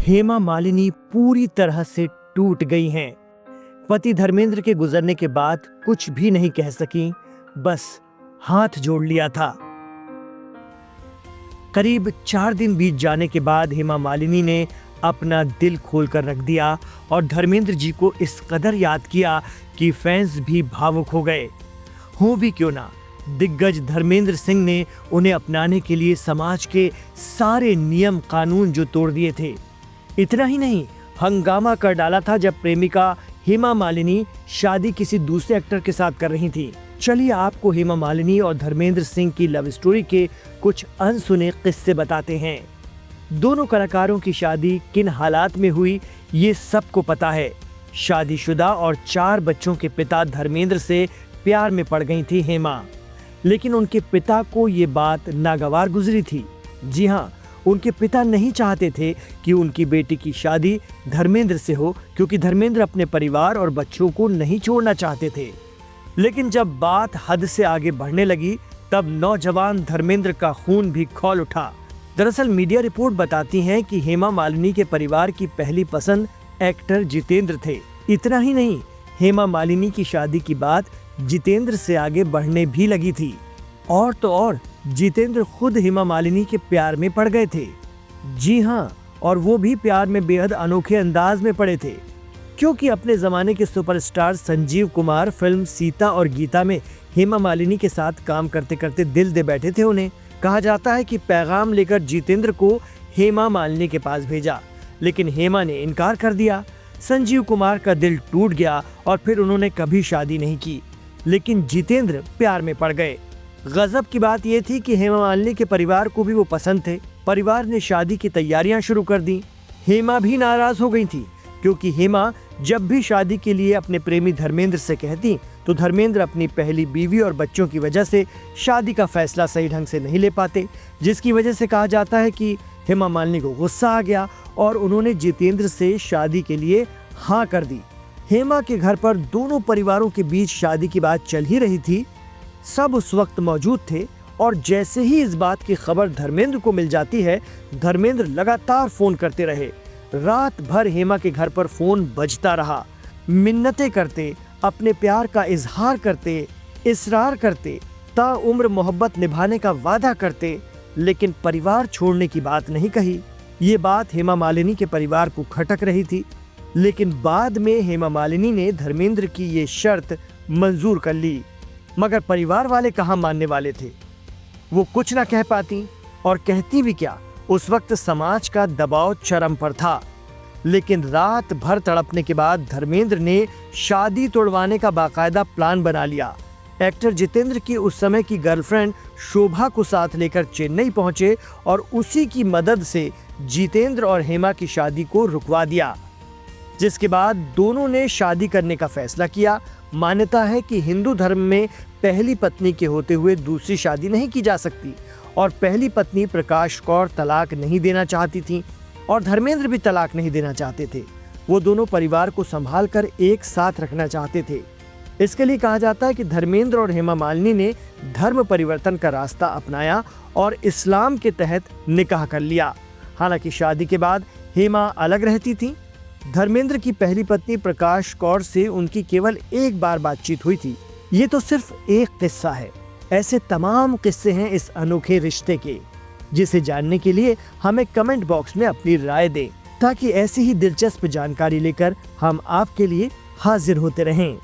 हेमा मालिनी पूरी तरह से टूट गई हैं। पति धर्मेंद्र के गुजरने के बाद कुछ भी नहीं कह सकी, बस हाथ जोड़ लिया था। करीब 4 दिन बीत जाने के बाद हेमा मालिनी ने अपना दिल खोलकर रख दिया और धर्मेंद्र जी को इस कदर याद किया कि फैंस भी भावुक हो गए। हो भी क्यों ना, दिग्गज धर्मेंद्र सिंह ने उन्हें अपनाने के लिए समाज के सारे नियम कानून जो तोड़ दिए थे। इतना ही नहीं, हंगामा कर डाला था जब प्रेमिका हेमा मालिनी शादी किसी दूसरे एक्टर के साथ कर रही थी। चलिए आपको हेमा मालिनी और धर्मेंद्र सिंह की लव स्टोरी के कुछ अनसुने किस्से बताते हैं। दोनों कलाकारों की शादी किन हालात में हुई ये सबको पता है। शादीशुदा और 4 बच्चों के पिता धर्मेंद्र से प्यार में पड़ गई थी हेमा, लेकिन उनके पिता को ये बात नागवार गुजरी थी। जी हाँ, उनके पिता नहीं चाहते थे कि उनकी बेटी की शादी धर्मेंद्र से हो, क्योंकि धर्मेंद्र अपने परिवार और बच्चों को नहीं छोड़ना चाहते थे। लेकिन जब बात हद से आगे बढ़ने लगी तब नौजवान धर्मेंद्र का खून भी खौल उठा। दरअसल मीडिया रिपोर्ट बताती हैं कि हेमा मालिनी के परिवार की पहली पसंद एक्टर जितेंद्र थे। इतना ही नहीं, हेमा मालिनी की शादी की बात जितेंद्र से आगे बढ़ने भी लगी थी। और तो और जितेंद्र खुद हेमा मालिनी के प्यार में पड़ गए थे। जी हाँ, और वो भी प्यार में बेहद अनोखे अंदाज में पड़े थे, क्योंकि अपने जमाने के सुपरस्टार संजीव कुमार फिल्म सीता और गीता में हेमा मालिनी के साथ काम करते करते दिल दे बैठे थे उन्हें। कहा जाता है कि पैगाम लेकर जितेंद्र को हेमा मालिनी के पास भेजा, लेकिन हेमा ने इनकार कर दिया। संजीव कुमार का दिल टूट गया और फिर उन्होंने कभी शादी नहीं की, लेकिन जितेंद्र प्यार में पड़ गए। गजब की बात यह थी कि हेमा मालिनी के परिवार को भी वो पसंद थे। परिवार ने शादी की तैयारियां शुरू कर दी। हेमा भी नाराज हो गई थी, क्योंकि हेमा जब भी शादी के लिए अपने प्रेमी धर्मेंद्र से कहती तो धर्मेंद्र अपनी पहली बीवी और बच्चों की वजह से शादी का फैसला सही ढंग से नहीं ले पाते, जिसकी वजह से कहा जाता है कि हेमा मालिनी को गुस्सा आ गया और उन्होंने जितेंद्र से शादी के लिए हाँ कर दी। हेमा के घर पर दोनों परिवारों के बीच शादी की बात चल ही रही थी। सब उस वक्त मौजूद थे और जैसे ही इस बात की खबर धर्मेंद्र को मिल जाती है, धर्मेंद्र लगातार फोन करते रहे। रात भर हेमा के घर पर फोन बजता रहा। मिन्नतें करते, अपने प्यार का इजहार करते, इसरार करते, ताउम्र मोहब्बत निभाने का वादा करते, लेकिन परिवार छोड़ने की बात नहीं कही। ये बात हेमा मालिनी के परिवार को खटक रही थी, लेकिन बाद में हेमा मालिनी ने धर्मेंद्र की ये शर्त मंजूर कर ली। मगर परिवार वाले कहाँ मानने वाले थे। वो कुछ ना कह पाती, और कहती भी क्या, उस वक्त समाज का दबाव चरम पर था। लेकिन रात भर तड़पने के बाद धर्मेंद्र ने शादी तोड़वाने का बाकायदा प्लान बना लिया। एक्टर जितेंद्र की उस समय की गर्लफ्रेंड शोभा को साथ लेकर चेन्नई पहुंचे और उसी की मदद से जितेंद्र और हेमा की शादी को रुकवा दिया, जिसके बाद दोनों ने शादी करने का फैसला किया। मान्यता है कि हिंदू धर्म में पहली पत्नी के होते हुए दूसरी शादी नहीं की जा सकती, और पहली पत्नी प्रकाश कौर तलाक नहीं देना चाहती थी और धर्मेंद्र भी तलाक नहीं देना चाहते थे। वो दोनों परिवार को संभाल कर एक साथ रखना चाहते थे। इसके लिए कहा जाता है कि धर्मेंद्र और हेमा मालिनी ने धर्म परिवर्तन का रास्ता अपनाया और इस्लाम के तहत निकाह कर लिया। हालांकि शादी के बाद हेमा अलग रहती थी। धर्मेंद्र की पहली पत्नी प्रकाश कौर से उनकी केवल एक बार बातचीत हुई थी। ये तो सिर्फ एक किस्सा है, ऐसे तमाम किस्से हैं इस अनोखे रिश्ते के, जिसे जानने के लिए हमें कमेंट बॉक्स में अपनी राय दें, ताकि ऐसी ही दिलचस्प जानकारी लेकर हम आपके लिए हाजिर होते रहें।